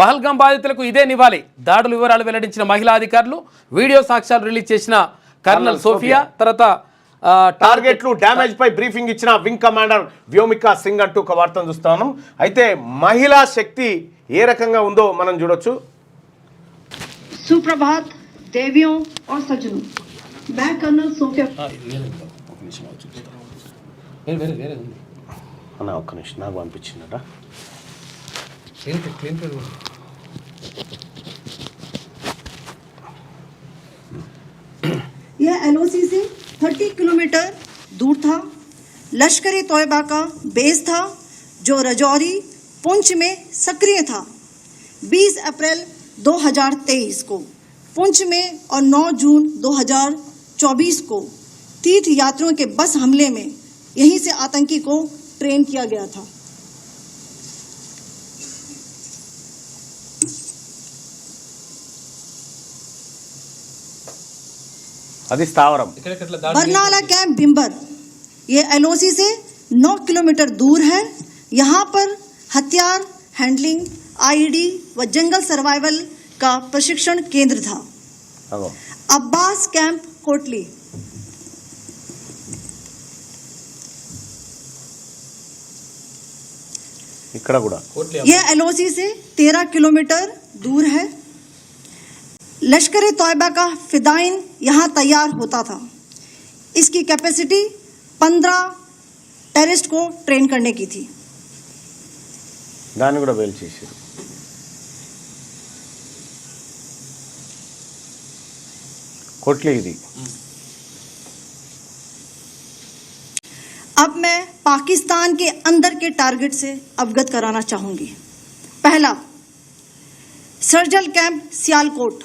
పహల్గాం బాధితులకు ఇదే నివాళి. దాడుల వివరాలు వెల్లడించిన మహిళా అధికారులు, వీడియో సాక్ష్యాలు రిలీజ్ చేసిన కర్నల్ సోఫియా, తర్వాత టార్గెట్లు డ్యామేజ్ పై బ్రీఫింగ్ ఇచ్చిన వింగ్ కమాండర్ వ్యోమికా సింగ్ అంటూ ఒక వార్తను చూస్తా ఉన్నాం. అయితే మహిళా శక్తి ఏ రకంగా ఉందో మనం చూడొచ్చు. सुप्रभात देवियों और सज्जनों, मैं कर्नल सोफिया అన్న ఒక్క నిమిషం నాకు పంపించిందట. यह एलओसी से 30 किलोमीटर दूर था. लश्कर-ए तोयबा का बेस था जो रजौरी पुंछ में सक्रिय था. 20 अप्रैल 2023 को पुंछ में और 9 जून 2024 को तीर्थ यात्रियों के बस हमले में यहीं से आतंकी को ट्रेन किया गया था. అది స్థావరం. बरनाला कैंप बिम्बर ये एलओसी से 9 किलोमीटर दूर है. यहाँ पर हथियार हैंडलिंग, आईडी व जंगल सर्वाइवल का प्रशिक्षण केंद्र था. अब्बास कैंप कोटली ఇక్కడ కూడా यह एलओसी से 13 किलोमीटर दूर है. लश्कर-ए तोयबा का फिदाइन यहाँ तैयार होता था. इसकी कैपेसिटी 15 टेररिस्ट को ट्रेन करने की थी. దాన్ని కూడా వేల్ చేశారు. కోట్లీ ఇది. अब मैं पाकिस्तान के अंदर के टारगेट से अवगत कराना चाहूंगी. पहला, सर्जल कैंप सियालकोट.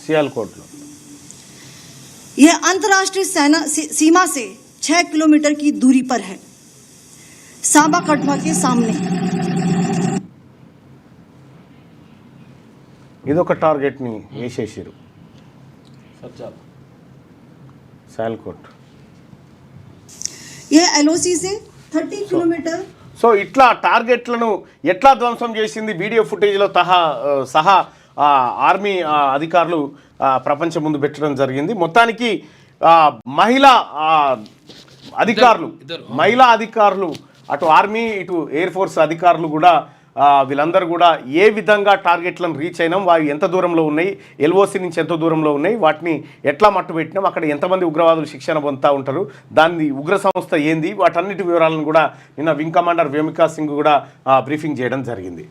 సియాల్కోట్లో यह अंतर्राष्ट्रीय सीमा से 6 किलोमीटर की दूरी पर है, सांबा कटवा के सामने. ఇదొక టార్గెట్ ని వేసేసారు. సియాల్కోట్. यह एलओसी से 30 किलोमीटर. సో ఇట్లా టార్గెట్లను ఎట్లా ధ్వంసం చేసింది వీడియో ఫుటేజ్లో సహా ఆర్మీ అధికారులు ప్రపంచం ముందు పెట్టడం జరిగింది. మొత్తానికి మహిళా అధికారులు అటు ఆర్మీ ఇటు ఎయిర్ ఫోర్స్ అధికారులు కూడా వీళ్ళందరూ కూడా ఏ విధంగా టార్గెట్లను రీచ్ అయినాం, వారు ఎంత దూరంలో ఉన్నాయి, ఎల్ఓసి నుంచి ఎంత దూరంలో ఉన్నాయి, వాటిని ఎట్లా మట్టుపెట్టినాం, అక్కడ ఎంతమంది ఉగ్రవాదులు శిక్షణ పొందుతూ ఉంటారు, దాని ఉగ్ర సంస్థ ఏంది, వాటన్నిటి వివరాలను కూడా నిన్న వింగ్ కమాండర్ వ్యోమికా సింగ్ కూడా బ్రీఫింగ్ చేయడం జరిగింది.